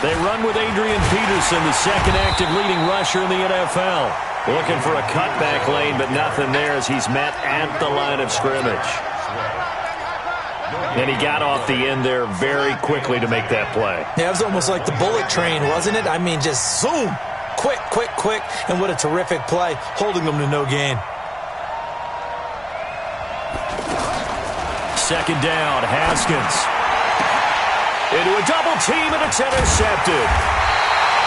They run with Adrian Peterson, the second active leading rusher in the NFL. Looking for a cutback lane, but nothing there as he's met at the line of scrimmage. And he got off the end there very quickly to make that play. Yeah, it was almost like the bullet train, wasn't it? I mean, just zoom. Quick, quick, quick. And what a terrific play, holding them to no gain. Second down, Haskins. Into a double team, and it's intercepted.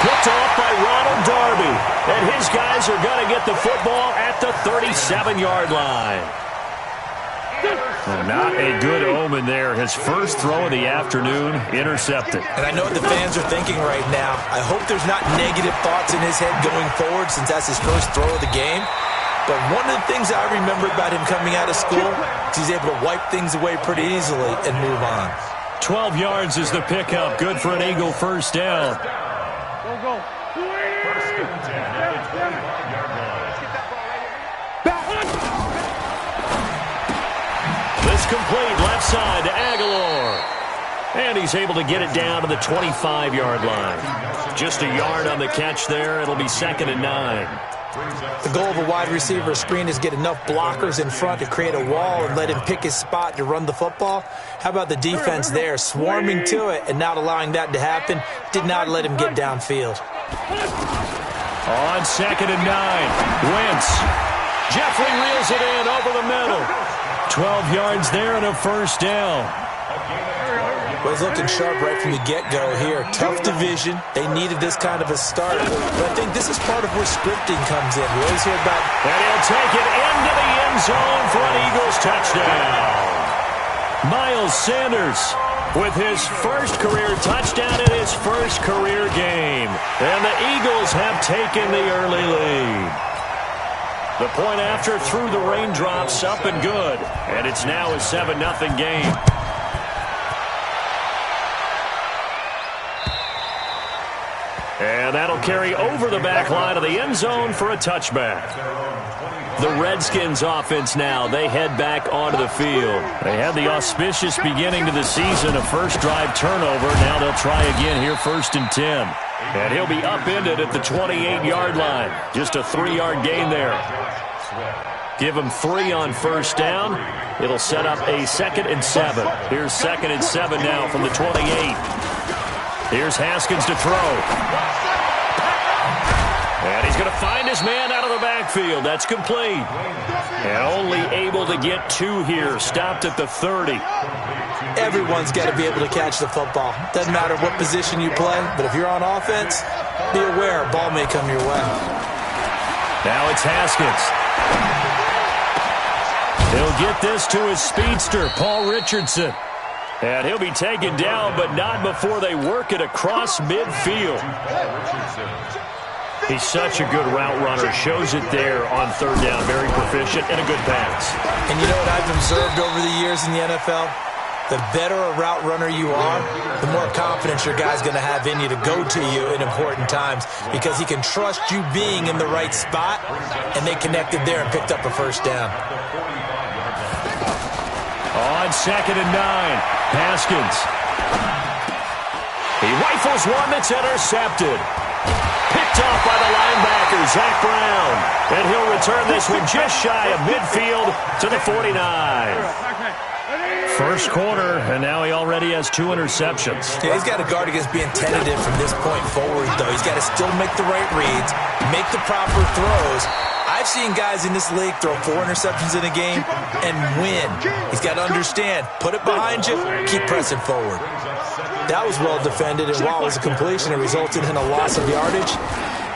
Picked off by Ronald Darby. And his guys are going to get the football at the 37-yard line. Not a good omen there. His first throw of the afternoon, intercepted. And I know what the fans are thinking right now. I hope there's not negative thoughts in his head going forward since that's his first throw of the game. But one of the things I remember about him coming out of school is he's able to wipe things away pretty easily and move on. 12 yards is the pickup. Good for an Eagle first down. Go. This complete left side to Aguilar. And he's able to get it down to the 25-yard line. Just a yard on the catch there. It'll be 2nd and 9. The goal of a wide receiver screen is get enough blockers in front to create a wall and let him pick his spot to run the football. How about the defense there, swarming to it and not allowing that to happen? Did not let him get downfield. On 2nd and 9, Wentz. Jeffrey reels it in over the middle. 12 yards there and a first down. Well, he's looking sharp right from the get-go here. Tough division. They needed this kind of a start. But I think this is part of where scripting comes in. We always hear about... And he'll take it into the end zone for an Eagles touchdown. Miles Sanders with his first career touchdown in his first career game. And the Eagles have taken the early lead. The point after through the raindrops, up and good. And it's now a 7-0 game. And that'll carry over the back line of the end zone for a touchback. The Redskins offense now, they head back onto the field. They had the auspicious beginning to the season, a first drive turnover. Now they'll try again here, 1st and 10. And he'll be upended at the 28-yard line. Just a 3-yard gain there. Give him 3 on first down. It'll set up a 2nd and 7. Here's 2nd and 7 now from the 28. Here's Haskins to throw. And he's going to find his man out of the backfield. That's complete. And only able to get 2 here. Stopped at the 30. Everyone's got to be able to catch the football. Doesn't matter what position you play, but if you're on offense, be aware a ball may come your way. Now it's Haskins. He'll get this to his speedster, Paul Richardson. And he'll be taken down, but not before they work it across midfield. He's such a good route runner. Shows it there on 3rd down. Very proficient and a good pass. And you know what I've observed over the years in the NFL? The better a route runner you are, the more confidence your guy's going to have in you to go to you in important times because he can trust you being in the right spot, and they connected there and picked up a first down. On 2nd and 9, Haskins. He rifles one that's intercepted. Picked off by the linebacker, Zach Brown. And he'll return this one just shy of midfield to the 49. First quarter, and now he already has 2 interceptions. Yeah, he's got to guard against being tentative from this point forward, though. He's got to still make the right reads, make the proper throws. I've seen guys in this league throw 4 interceptions in a game and win. He's got to understand, put it behind you, keep pressing forward. That was well defended, and while it was a completion, it resulted in a loss of yardage.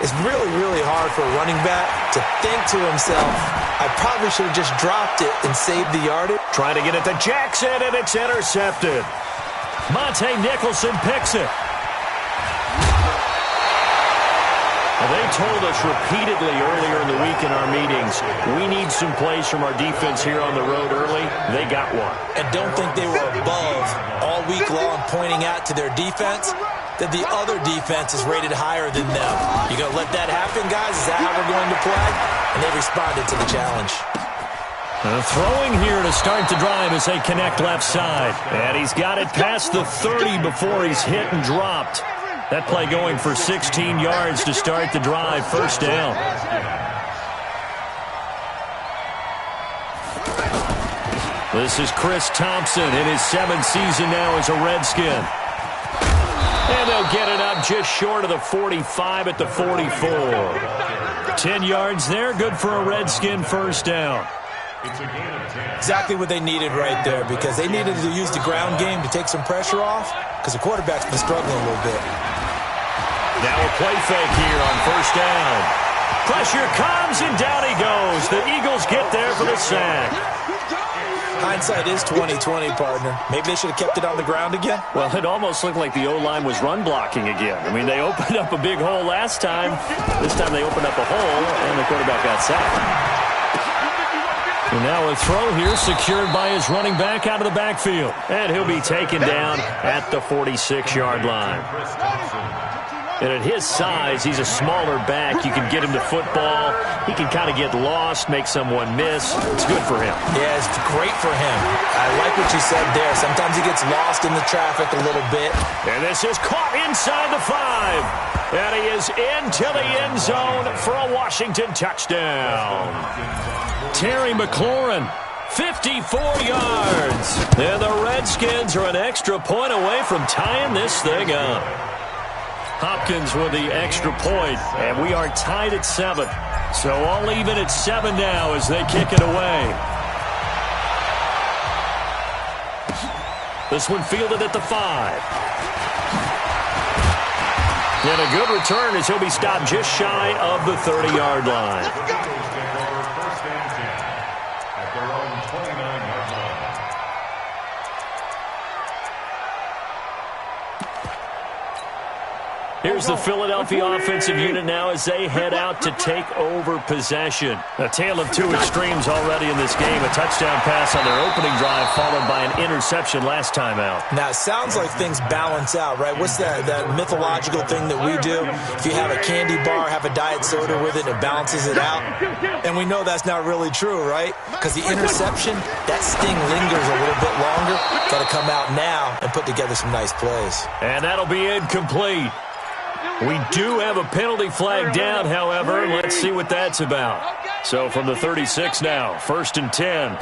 It's really, really hard for a running back to think to himself, I probably should have just dropped it and saved the yardage. Trying to get it to Jackson, and it's intercepted. Monte Nicholson picks it. Well, they told us repeatedly earlier in the week in our meetings, we need some plays from our defense here on the road early. They got one. And don't think they were above all week long pointing out to their defense. that the other defense is rated higher than them. You going to let that happen, guys? Is that how we're going to play? And they responded to the challenge. Throwing here to start the drive as they connect left side. And he's got it past the 30 before he's hit and dropped. That play going for 16 yards to start the drive. First down. This is Chris Thompson in his 7th season now as a Redskin. And they'll get it up just short of the 45 at the 44. 10 yards there, good for a Redskin first down. Exactly what they needed right there, because they needed to use the ground game to take some pressure off, because the quarterback's been struggling a little bit. Now a play fake here on first down. Pressure comes, and down he goes. The Eagles get there for the sack. Hindsight is 20/20, partner. Maybe they should have kept it on the ground again. Well, it almost looked like the O-line was run blocking again. I mean, they opened up a big hole last time. This time they opened up a hole, and the quarterback got sacked. And now a throw here secured by his running back out of the backfield. And he'll be taken down at the 46-yard line. And at his size, he's a smaller back. You can get him to football. He can kind of get lost, make someone miss. It's good for him. Yeah, it's great for him. I like what you said there. Sometimes he gets lost in the traffic a little bit. And this is caught inside the 5. And he is into the end zone for a Washington touchdown. Terry McLaurin, 54 yards. And the Redskins are an extra point away from tying this thing up. Hopkins with the extra point, and we are tied at 7. So all even at 7 now as they kick it away. This one fielded at the 5. And a good return as he'll be stopped just shy of the 30-yard line. Here's the Philadelphia offensive unit now as they head out to take over possession. A tale of two extremes already in this game. A touchdown pass on their opening drive followed by an interception last time out. Now, it sounds like things balance out, right? What's that mythological thing that we do? If you have a candy bar, have a diet soda with it, it balances it out. And we know that's not really true, right? Because the interception, that sting lingers a little bit longer. Got to come out now and put together some nice plays. And that'll be incomplete. We do have a penalty flag down, however. Let's see what that's about. So from the 36 now, 1st and 10.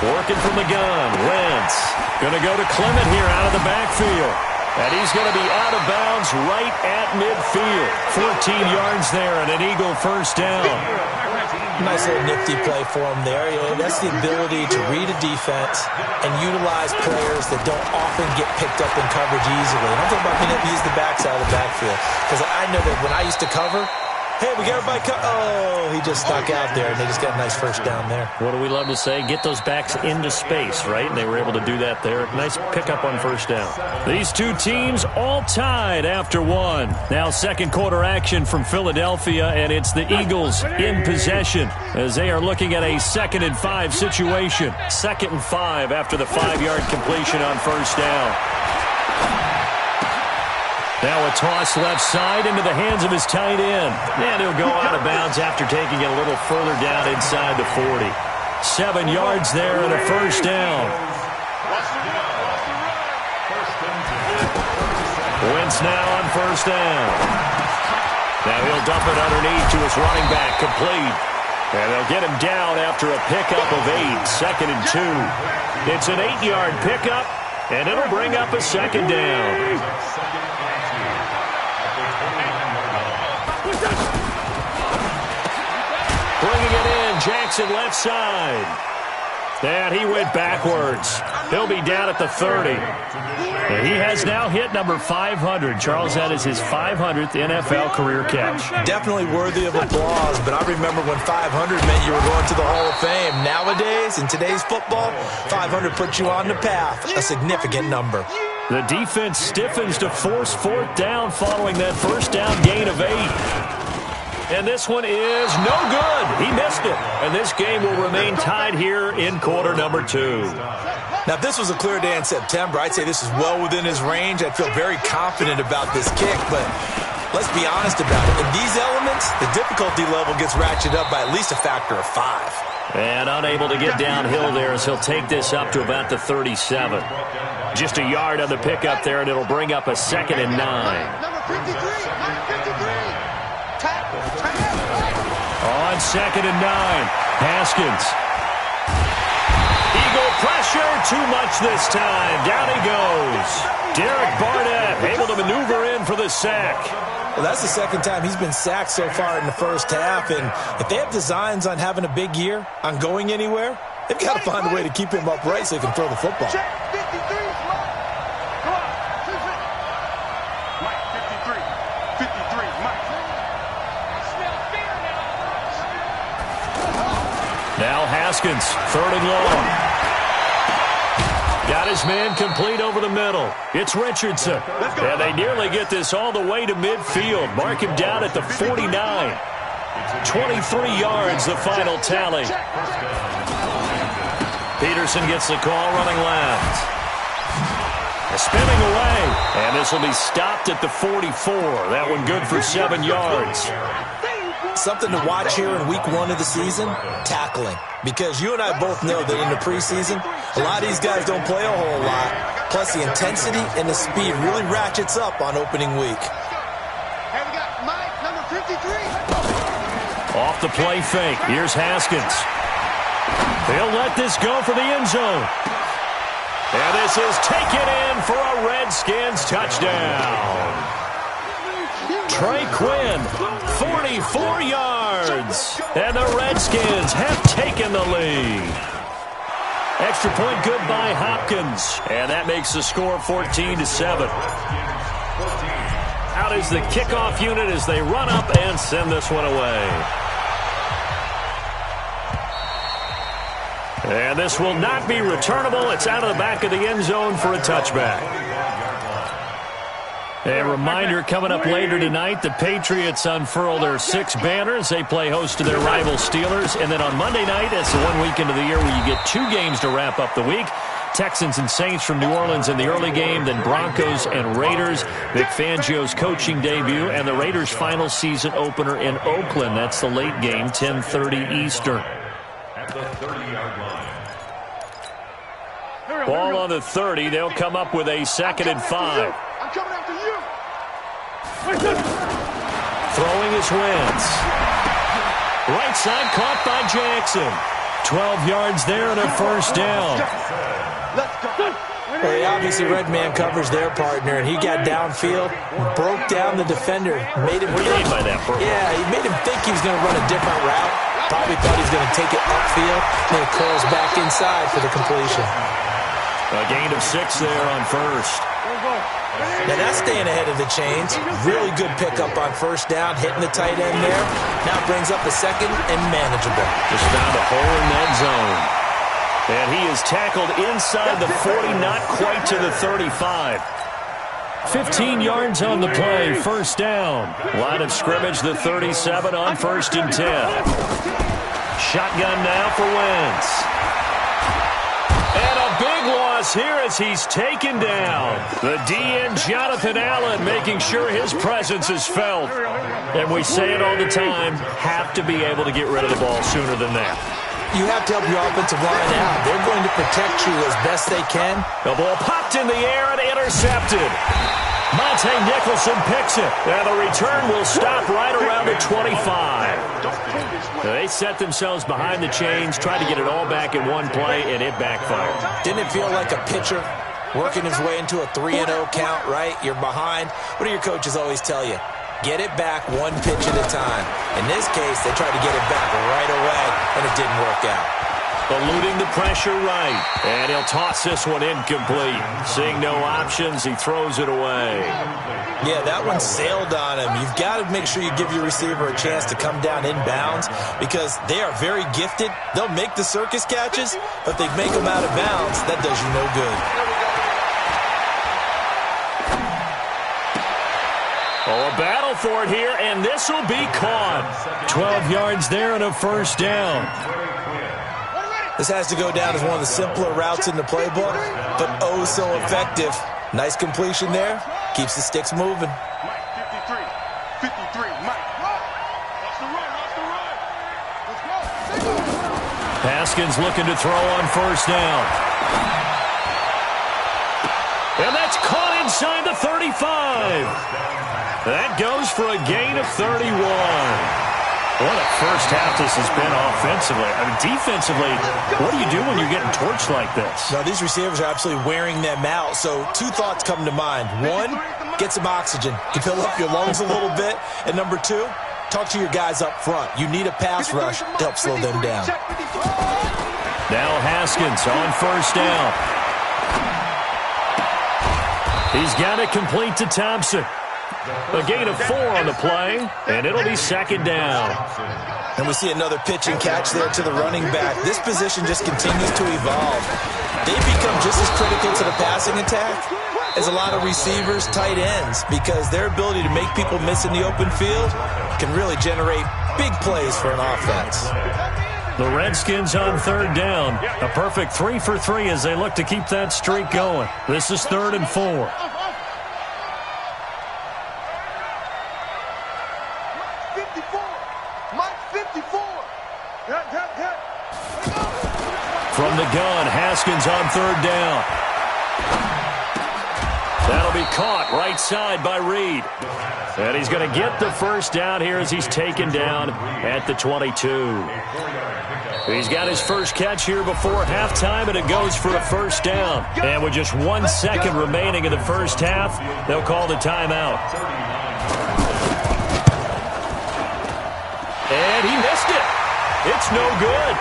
Working from the gun, Wentz. Going to go to Clement here out of the backfield. And he's going to be out of bounds right at midfield. 14 yards there and an Eagle first down. Nice little nifty play for him there. Yeah, that's the ability to read a defense and utilize players that don't often get picked up in coverage easily. And I'm talking about being able to use the backside of the backfield. Because I know that when I used to cover, hey, we got everybody oh, he just stuck out there, and they just got a nice first down there. What do we love to say? Get those backs into space, right? And they were able to do that there. Nice pickup on first down. These two teams all tied after one. Now second quarter action from Philadelphia, and it's the Eagles in possession as they are looking at a 2nd and 5 situation. 2nd and 5 after the 5-yard completion on first down. Now a toss left side into the hands of his tight end. And he'll go out of bounds after taking it a little further down inside the 40. 7 yards there and a first down. Wentz now on first down. Now he'll dump it underneath to his running back, complete. And they'll get him down after a pickup of 8, 2nd and 2. It's an 8-yard pickup, and it'll bring up a second down. Bringing it in, Jackson left side. And he went backwards. He'll be down at the 30. And he has now hit number 500. Charles, that is his 500th NFL career catch. Definitely worthy of applause, but I remember when 500 meant you were going to the Hall of Fame. Nowadays, in today's football, 500 puts you on the path, a significant number. The defense stiffens to force 4th down following that first down gain of 8. And this one is no good. He missed it. And this game will remain tied here in quarter number 2. Now, if this was a clear day in September, I'd say this is well within his range. I'd feel very confident about this kick, but let's be honest about it. In these elements, the difficulty level gets ratcheted up by at least a factor of 5. And unable to get downhill there as he'll take this up to about the 37. Just a yard on the pickup there, and it'll bring up a 2nd and 9. Number 53, On 2nd and 9, Haskins. Eagle pressure, too much this time. Down he goes. Derek Barnett able to maneuver in for the sack. Well, that's the second time he's been sacked so far in the first half, and if they have designs on having a big year, on going anywhere, they've got to find a way to keep him upright so he can throw the football. Check 53 is Mike. Go on. Mike 53. 53, Mike. Now Haskins, 3rd and long. Got his man complete over the middle. It's Richardson. And they nearly get this all the way to midfield. Mark him down at the 49. 23 yards, the final tally. Peterson gets the call running left. Spinning away. And this will be stopped at the 44. That one good for 7 yards. Something to watch here in week 1 of the season, tackling. Because you and I both know that in the preseason, a lot of these guys don't play a whole lot. Plus the intensity and the speed really ratchets up on opening week. Hey, we got Mike, number 53. Off the play fake. Here's Haskins. They'll let this go for the end zone. And this is taken in for a Redskins touchdown. Trey Quinn, 44 yards. And the Redskins have taken the lead. Extra point good by Hopkins. And that makes the score 14-7. Out is the kickoff unit as they run up and send this one away. And this will not be returnable. It's out of the back of the end zone for a touchback. A reminder coming up later tonight, the Patriots unfurl their 6 banners. They play host to their rival Steelers. And then on Monday night, it's the one weekend of the year where you get 2 games to wrap up the week. Texans and Saints from New Orleans in the early game, then Broncos and Raiders. Vic Fangio's coaching debut, and the Raiders' final season opener in Oakland. That's the late game, 10:30 Eastern. At the 30-yard line. Ball on the 30. They'll come up with a 2nd and 5. I'm coming after you. Throwing his Wentz. Right side caught by Jackson. 12 yards there and a first down. Let's go. Well, they obviously red man covers their partner, and he got downfield, broke down the defender, made him What do you mean by that, Bert? Yeah, he made him think he was going to run a different route. Probably thought he was going to take it upfield, then it curls back inside for the completion. A gain of 6 there on first. Now that's staying ahead of the chains. Really good pickup on first down, hitting the tight end there. Now brings up a 2nd and manageable. Just found a hole in that zone. And he is tackled inside the 40, not quite to the 35. 15 yards on the play, first down. Line of scrimmage, the 37 on 1st and 10. Shotgun now for Wentz. And a big loss here as he's taken down. The DN, Jonathan Allen, making sure his presence is felt. And we say it all the time, have to be able to get rid of the ball sooner than that. You have to help your offensive line out. They're going to protect you as best they can. The ball popped in the air and intercepted. Monte Nicholson picks it. And the return will stop right around the 25. They set themselves behind the chains, tried to get it all back in one play, and it backfired. Didn't it feel like a pitcher working his way into a 3-0 count, right? You're behind. What do your coaches always tell you? Get it back 1 pitch at a time. In this case, they tried to get it back right away, and it didn't work out. Eluding the pressure right. And he'll toss this one incomplete. Seeing no options, he throws it away. Yeah, that one sailed on him. You've got to make sure you give your receiver a chance to come down inbounds because they are very gifted. They'll make the circus catches, but they make them out of bounds. That does you no good. Oh, a battle for it here, and this will be caught. 12 yards there and a first down. This has to go down as one of the simpler routes in the playbook, but oh so effective. Nice completion there. Keeps the sticks moving. Mike, 53. 53, Mike. Watch the run, watch the run. Let's go. Haskins looking to throw on first down. And that's caught inside the 35. That goes for a gain of 31. What a first half this has been offensively. I mean, defensively, what do you do when you're getting torched like this? Now, these receivers are absolutely wearing them out. So two thoughts come to mind. One, get some oxygen to fill up your lungs a little bit. And number two, talk to your guys up front. You need a pass rush to help slow them down. Now Haskins on first down. He's got it complete to Thompson. A gain of 4 on the play, and it'll be second down. And we see another pitch and catch there to the running back. This position just continues to evolve. They've become just as critical to the passing attack as a lot of receivers, tight ends, because their ability to make people miss in the open field can really generate big plays for an offense. The Redskins on third down. A perfect 3 for 3 as they look to keep that streak going. This is 3rd and 4. From the gun, Haskins on third down. That'll be caught right side by Reed. And he's going to get the first down here as he's taken down at the 22. He's got his first catch here before halftime, and it goes for a first down. And with just 1 second remaining in the first half, they'll call the timeout. And he missed it. It's no good.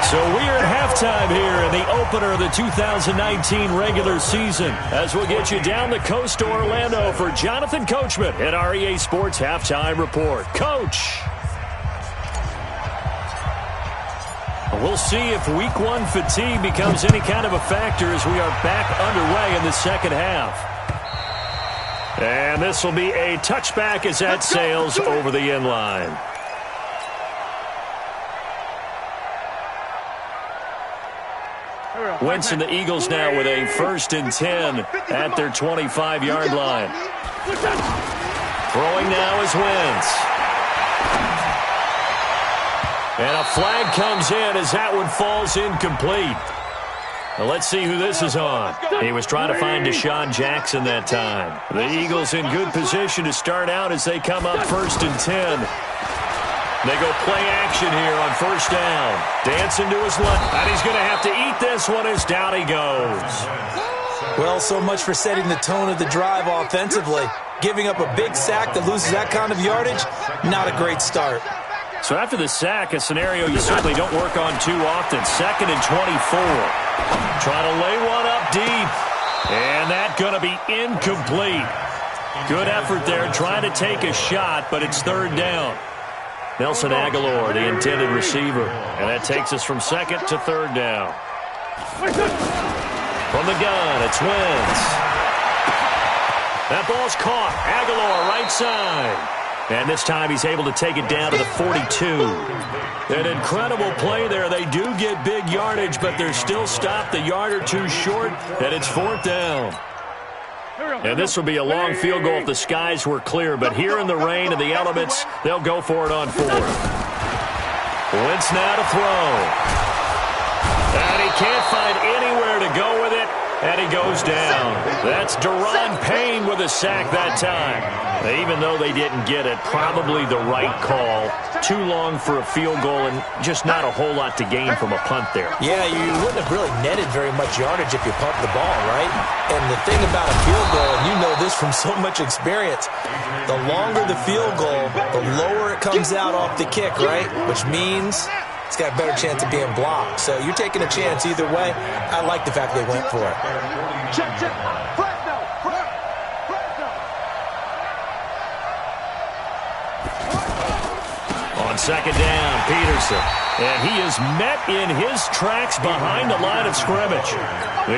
So we're at halftime here in the opener of the 2019 regular season as we'll get you down the coast to Orlando for Jonathan Coachman at our EA Sports Halftime Report. Coach. We'll see if week 1 fatigue becomes any kind of a factor as we are back underway in the second half. And this will be a touchback as that sails over the end line. Wentz and the Eagles now with a 1st and 10 at their 25-yard line. Throwing now is Wentz. And a flag comes in as that one falls incomplete. Now let's see who this is on. He was trying to find Deshaun Jackson that time. The Eagles in good position to start out as they come up 1st and 10. They go play action here on first down. Dancing to his left. And he's going to have to eat this one as down he goes. Well, so much for setting the tone of the drive offensively. Giving up a big sack that loses that kind of yardage, not a great start. So after the sack, a scenario you certainly don't work on too often. 2nd and 24. Trying to lay one up deep. And that going to be incomplete. Good effort there trying to take a shot, but it's 3rd down. Nelson Aguilar, the intended receiver. And that takes us from 2nd to 3rd down. From the gun, it's Wentz. That ball's caught. Aguilar right side. And this time he's able to take it down to the 42. An incredible play there. They do get big yardage, but they're still stopped a yard or two short, and it's 4th down. And this will be a long field goal if the skies were clear. But here in the rain and the elements, they'll go for it on 4th. Wentz now to throw. And he can't find anywhere to go with it. And he goes down. That's Daron Payne with a sack that time. Even though they didn't get it, probably the right call. Too long for a field goal and just not a whole lot to gain from a punt there. Yeah, you wouldn't have really netted very much yardage if you pumped the ball, right? And the thing about a field goal, and you know this from so much experience, the longer the field goal, the lower it comes out off the kick, right? Which means it's got a better chance of being blocked. So you're taking a chance either way. I like the fact they went for it. Check, check. On 2nd down, Peterson. And he is met in his tracks behind the line of scrimmage.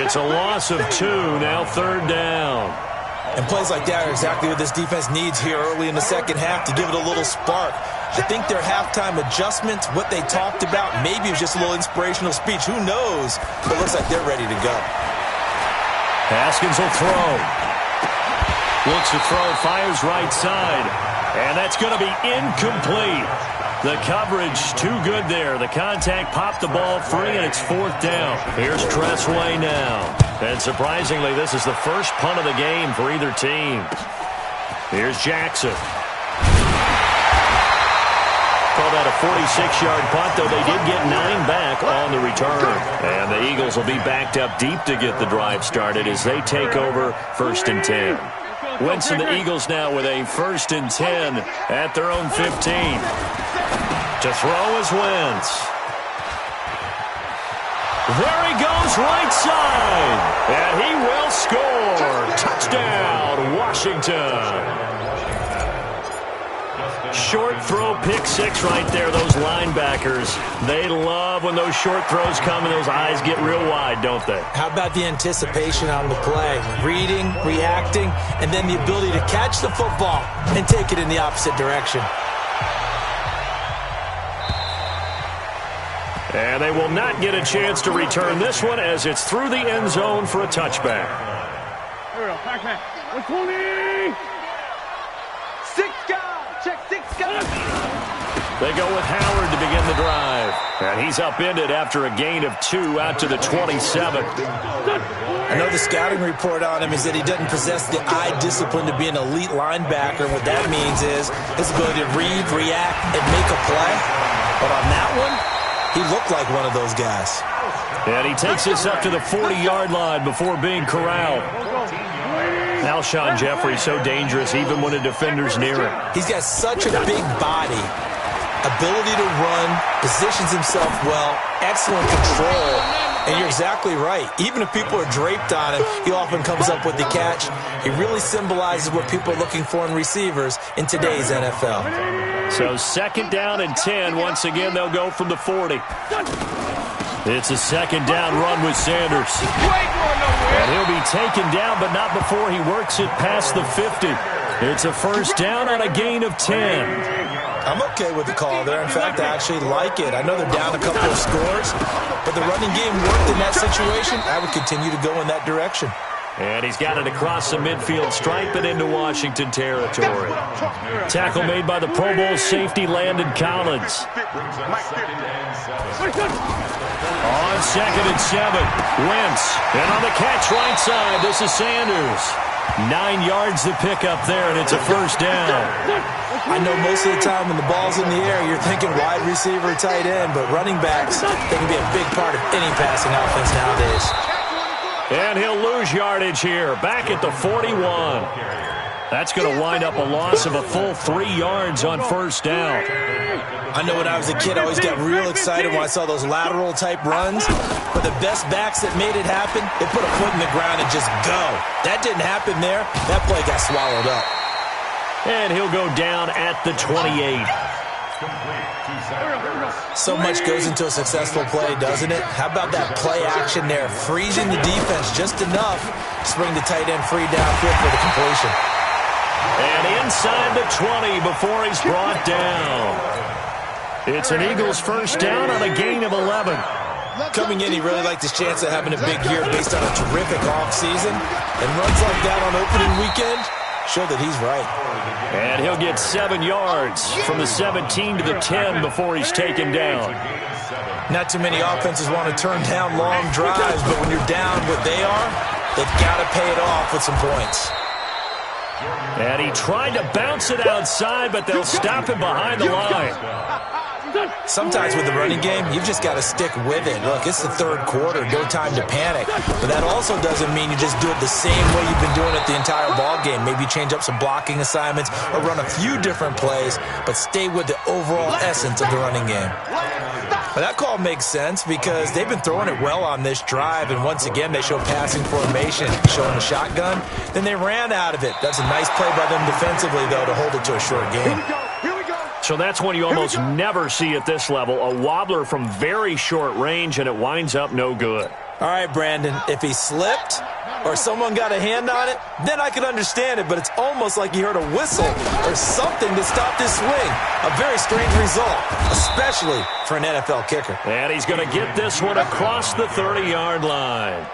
It's a loss of 2, now 3rd down. And plays like that are exactly what this defense needs here early in the second half to give it a little spark. I think their halftime adjustments, what they talked about, maybe it was just a little inspirational speech. Who knows? But it looks like they're ready to go. Haskins will throw. Looks to throw, fires right side. And that's going to be incomplete. The coverage too good there. The contact popped the ball free, and it's fourth down. Here's Tressway now. And surprisingly, this is the first punt of the game for either team. Here's Jackson. Called out a 46-yard punt, though they did get 9 back on the return. And the Eagles will be backed up deep to get the drive started as they take over 1st and 10. Wentz and the Eagles now with a 1st and 10 at their own 15. To throw is Wentz. There he goes, right side. And he will score. Touchdown, Washington. Short throw, pick six right there. Those linebackers, they love when those short throws come and those eyes get real wide, don't they? How about the anticipation on the play? Reading, reacting, and then the ability to catch the football and take it in the opposite direction. And they will not get a chance to return this one as it's through the end zone for a touchback. Here we go. Back. 120. 6 guys. Check 6 guys. They go with Howard to begin the drive. And he's upended after a gain of 2 out to the 27. I know the scouting report on him is that he doesn't possess the eye discipline to be an elite linebacker. What that means is his ability to read, react, and make a play. But on that one, he looked like one of those guys. And he takes this up to the 40-yard line before being corralled. Alshon Jeffrey so dangerous even when a defender's near him. He's got such a big body, ability to run, positions himself well, excellent control. And you're exactly right. Even if people are draped on him, he often comes up with the catch. He really symbolizes what people are looking for in receivers in today's NFL. So 2nd down and 10. Once again, they'll go from the 40. It's a 2nd down run with Sanders. And he'll be taken down, but not before he works it past the 50. It's a 1st down on a gain of 10. I'm okay with the call there. In fact, I actually like it. I know they're down a couple of scores, but the running game worked in that situation. I would continue to go in that direction. And he's got it across the midfield stripe and into Washington territory. Tackle made by the Pro Bowl safety Landon Collins. On 2nd and 7, Wentz. And on the catch right side, this is Sanders. 9 yards to pick up there, and it's a 1st down. I know most of the time when the ball's in the air, you're thinking wide receiver, tight end, but running backs, they can be a big part of any passing offense nowadays. And he'll lose yardage here, back at the 41. That's going to wind up a loss of a full 3 yards on 1st down. I know when I was a kid, I always got real excited when I saw those lateral-type runs. But the best backs that made it happen, they put a foot in the ground and just go. That didn't happen there. That play got swallowed up. And he'll go down at the 28. So much goes into a successful play, doesn't it? How about that play action there? Freezing the defense just enough to bring the tight end free downfield for the completion. And inside the 20 before he's brought down. It's an Eagles 1st down on a gain of 11. Coming in, he really liked his chance of having a big year based on a terrific offseason. And runs like that on opening weekend show that he's right. And he'll get 7 yards from the 17 to the 10 before he's taken down. Not too many offenses want to turn down long drives, but when you're down what they are, they've got to pay it off with some points. And he tried to bounce it outside, but they'll stop him behind the line. Sometimes with the running game, you've just got to stick with it. Look, it's the 3rd quarter, no time to panic. But that also doesn't mean you just do it the same way you've been doing it the entire ball game. Maybe change up some blocking assignments or run a few different plays, but stay with the overall essence of the running game. But that call makes sense because they've been throwing it well on this drive, and once again they show passing formation, showing the shotgun. Then they ran out of it. That's a nice play by them defensively, though, to hold it to a short game. So that's one you almost never see at this level, a wobbler from very short range, and it winds up no good. All right, Brandon, if he slipped, or someone got a hand on it, then I could understand it, but it's almost like he heard a whistle or something to stop this swing. A very strange result, especially for an NFL kicker. And he's going to get this one across the 30-yard line.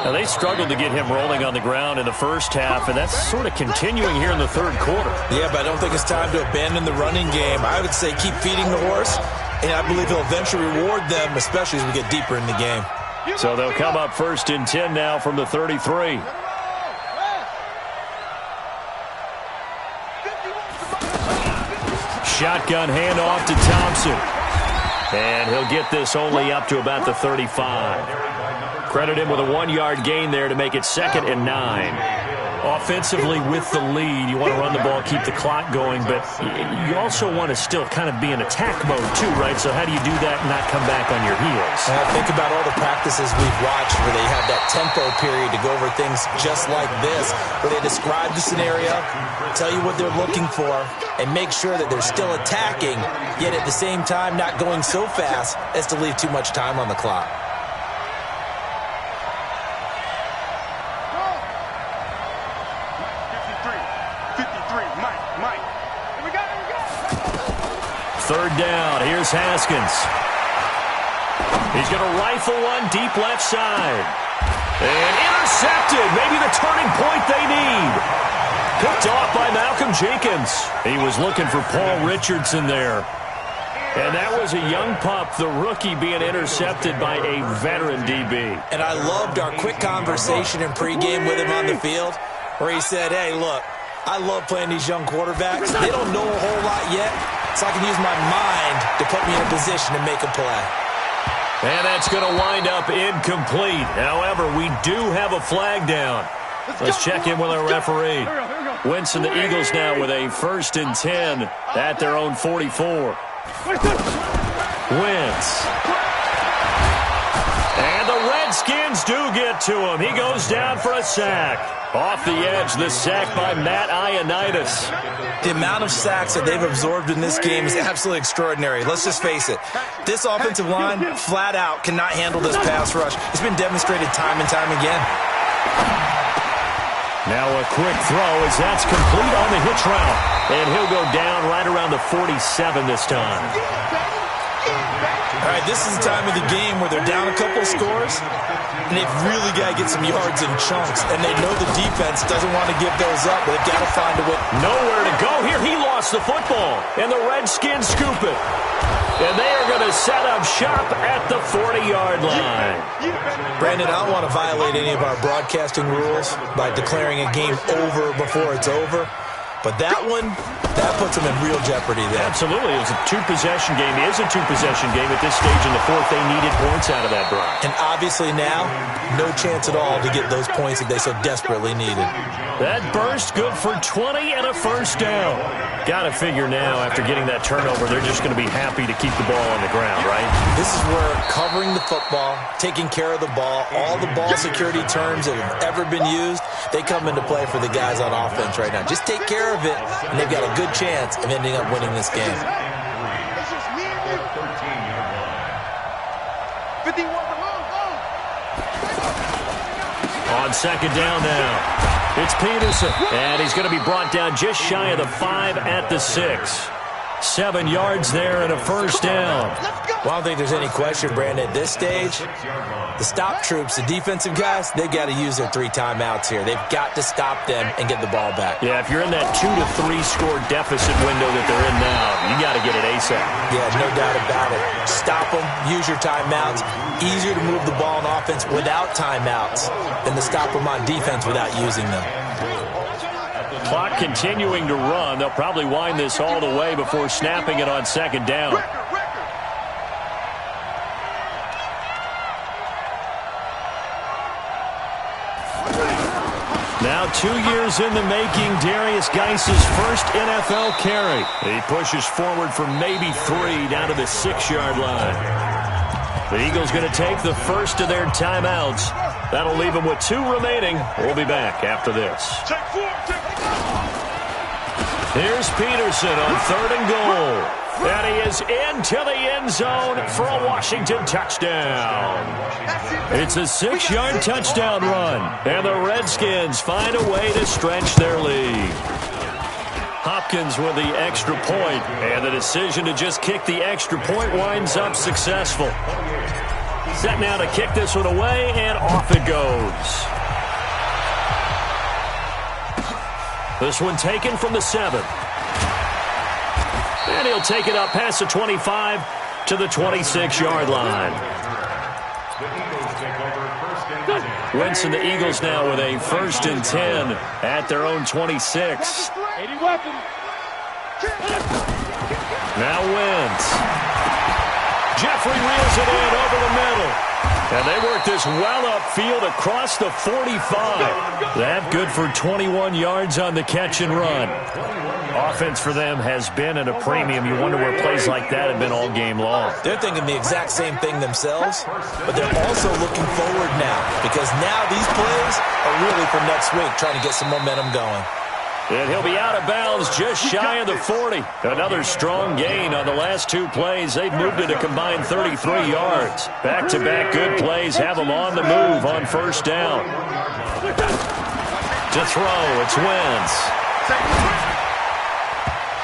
Now, they struggled to get him rolling on the ground in the first half, and that's sort of continuing here in the third quarter. Yeah, but I don't think it's time to abandon the running game. I would say keep feeding the horse, and I believe he'll eventually reward them, especially as we get deeper in the game. So they'll come up 1st and 10 now from the 33. Shotgun handoff to Thompson. And he'll get this only up to about the 35. Credit him with a 1-yard gain there to make it 2nd and 9. Offensively with the lead, you want to run the ball, keep the clock going, but you also want to still kind of be in attack mode too, right? So how do you do that and not come back on your heels? Think about all the practices we've watched where they have that tempo period to go over things just like this, where they describe the scenario, tell you what they're looking for, and make sure that they're still attacking, yet at the same time not going so fast as to leave too much time on the clock. Third down. Here's Haskins. He's going to rifle one deep left side. And intercepted. Maybe the turning point they need. Picked off by Malcolm Jenkins. He was looking for Paul Richardson there. And that was a young pup, the rookie, being intercepted by a veteran DB. And I loved our quick conversation in pregame with him on the field where he said, hey, look, I love playing these young quarterbacks. They don't know a whole lot yet, so I can use my mind to put me in a position to make a play. And that's going to wind up incomplete. However, we do have a flag down. Let's check in with our referee. Winston, the Eagles now with a 1st and 10 at their own 44. Wentz. And the Redskins do get to him. He goes down for a sack. Off the edge, the sack by Matt Ioannidis. The amount of sacks that they've absorbed in this game is absolutely extraordinary. Let's just face it. This offensive line, flat out, cannot handle this pass rush. It's been demonstrated time and time again. Now a quick throw as that's complete on the hitch route. And he'll go down right around the 47 this time. All right, this is the time of the game where they're down a couple of scores, and they've really got to get some yards in chunks, and they know the defense doesn't want to give those up, but they've got to find a way. Nowhere to go here. He lost the football, and the Redskins scoop it. And they are going to set up shop at the 40-yard line. Brandon, I don't want to violate any of our broadcasting rules by declaring a game over before it's over. But that one, that puts them in real jeopardy there. Absolutely. It was a two-possession game. It is a two-possession game at this stage in the fourth. They needed points out of that drive. And obviously now, no chance at all to get those points that they so desperately needed. That burst good for 20 and a 1st down. Got to figure now, after getting that turnover, they're just going to be happy to keep the ball on the ground, right? This is where covering the football, taking care of the ball, all the ball security terms that have ever been used, they come into play for the guys on offense right now. Just take care of it, and they've got a good chance of ending up winning this game. On 2nd down now. It's Peterson, and he's going to be brought down just shy of the 5 at the 6. 7 yards there and a 1st down. Well, I don't think there's any question, Brandon, at this stage, the stop troops, the defensive guys, they've got to use their 3 timeouts here. They've got to stop them and get the ball back. Yeah, if you're in that 2 to 3 score deficit window that they're in now, you got to get it ASAP. Yeah, no doubt about it. Stop them, use your timeouts. Easier to move the ball on offense without timeouts than to stop them on defense without using them. Clock continuing to run. They'll probably wind this all the way before snapping it on 2nd down. Now 2 years in the making, Darius Geis's first NFL carry. He pushes forward for maybe 3 down to the 6-yard line. The Eagles going to take the first of their timeouts. That'll leave them with 2 remaining. We'll be back after this. Here's Peterson on 3rd and goal. And he is into the end zone for a Washington touchdown. It's a 6-yard touchdown run, and the Redskins find a way to stretch their lead. Hopkins with the extra point, and the decision to just kick the extra point winds up successful. Set now to kick this one away, and off it goes. This one taken from the 7. And he'll take it up past the 25 to the 26-yard line. Wentz and the Eagles now with a 1st and 10 at their own 26. Now Wentz. Jeffrey reels it in over the middle. And they work this well upfield across the 45. That good for 21 yards on the catch and run. Offense for them has been at a premium. You wonder where plays like that have been all game long. They're thinking the exact same thing themselves, but they're also looking forward now because now these plays are really for next week, trying to get some momentum going. And he'll be out of bounds just shy of the 40. Another strong gain on the last 2 plays. They've moved it a combined 33 yards. Back-to-back good plays have them on the move on 1st down. To throw, it's Wentz.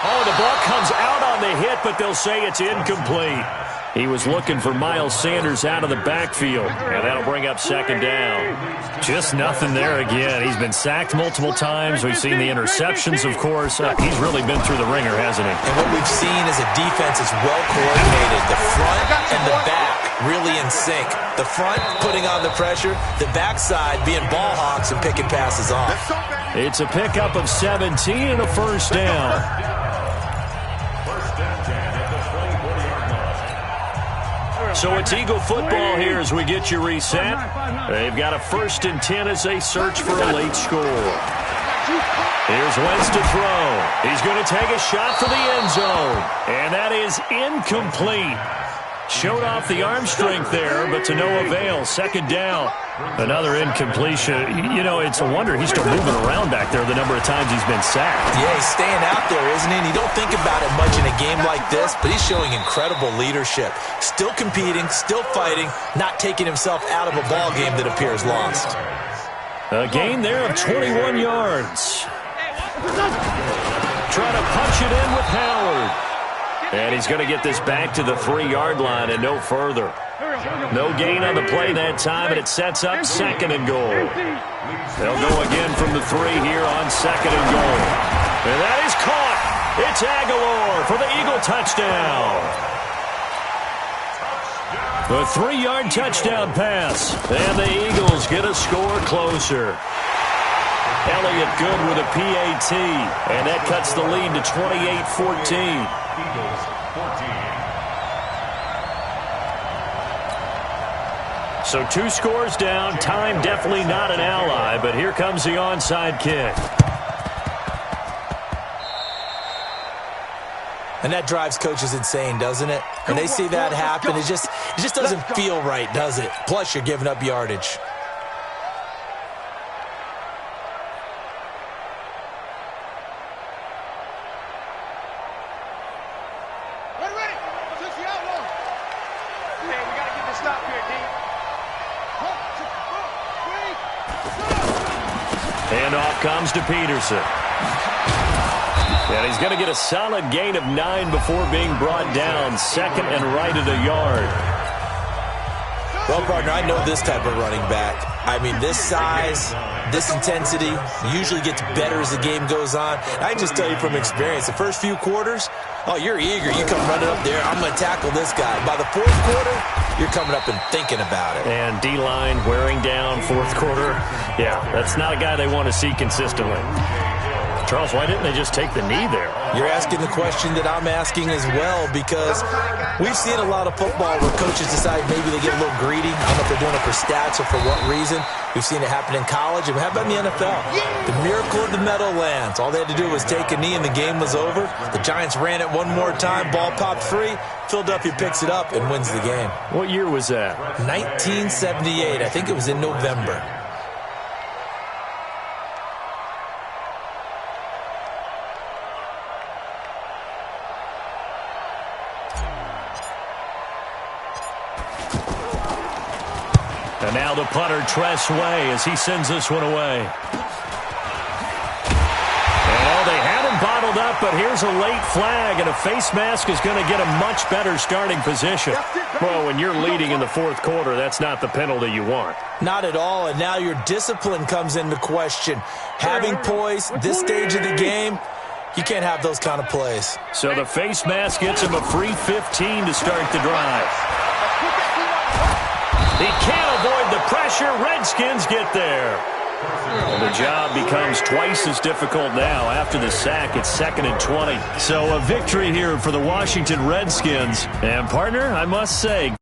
Oh, the ball comes out on the hit, but they'll say it's incomplete. He was looking for Miles Sanders out of the backfield, and that'll bring up 2nd down. Just nothing there again. He's been sacked multiple times. We've seen the interceptions, of course. He's really been through the ringer, hasn't he? And what we've seen is a defense that's well coordinated. The front and the back really in sync. The front putting on the pressure, the backside being ball hawks and picking passes off. It's a pickup of 17 and a 1st down. So it's Eagle football here as we get you reset. They've got a 1st and 10 as they search for a late score. Here's Wentz to throw. He's going to take a shot for the end zone. And that is incomplete. Showed off the arm strength there, but to no avail. 2nd down. Another incompletion. You know, it's a wonder he's still moving around back there the number of times he's been sacked. Yeah, he's staying out there, isn't he? And you don't think about it much in a game like this, but he's showing incredible leadership. Still competing, still fighting, not taking himself out of a ball game that appears lost. A gain there of 21 yards. Trying to punch it in with Howard. And he's going to get this back to the 3-yard line and no further. No gain on the play that time, and it sets up 2nd and goal. They'll go again from the 3 here on 2nd and goal. And that is caught. It's Aguilar for the Eagle touchdown. The 3-yard touchdown pass. And the Eagles get a score closer. Elliott good with a PAT. And that cuts the lead to 28-14. So 2 scores down. Time definitely not an ally, but here comes the onside kick. And that drives coaches insane, doesn't it? When they see that happen, it just doesn't feel right, does it? Plus, you're giving up yardage. Handoff comes to Peterson. And he's going to get a solid gain of 9 before being brought down. 2nd and right at a yard. Well, partner, I know this type of running back. I mean, this size, this intensity usually gets better as the game goes on. I can just tell you from experience, the first few quarters, oh, you're eager. You come running up there, I'm going to tackle this guy. By the 4th quarter, you're coming up and thinking about it. And D-line wearing down 4th quarter. Yeah, that's not a guy they want to see consistently. Charles, why didn't they just take the knee there? You're asking the question that I'm asking as well, because we've seen a lot of football where coaches decide maybe they get a little greedy. I don't know if they're doing it for stats or for what reason. We've seen it happen in college, and how about in the NFL? The miracle of the Meadowlands. All they had to do was take a knee, and the game was over. The Giants ran it one more time. Ball popped free. Philadelphia picks it up and wins the game. What year was that? 1978. I think it was in November. And now the punter, Tress Way, as he sends this one away. They had him bottled up, but here's a late flag, and a face mask is going to get a much better starting position. Well, when you're leading in the fourth quarter, that's not the penalty you want. Not at all, and now your discipline comes into question. Having poise, this stage of the game, you can't have those kind of plays. So the face mask gets him a free 15 to start the drive. He can't avoid the pressure. Redskins get there. Well, the job becomes twice as difficult now. After the sack, it's 2nd and 20. So a victory here for the Washington Redskins. And, partner, I must say,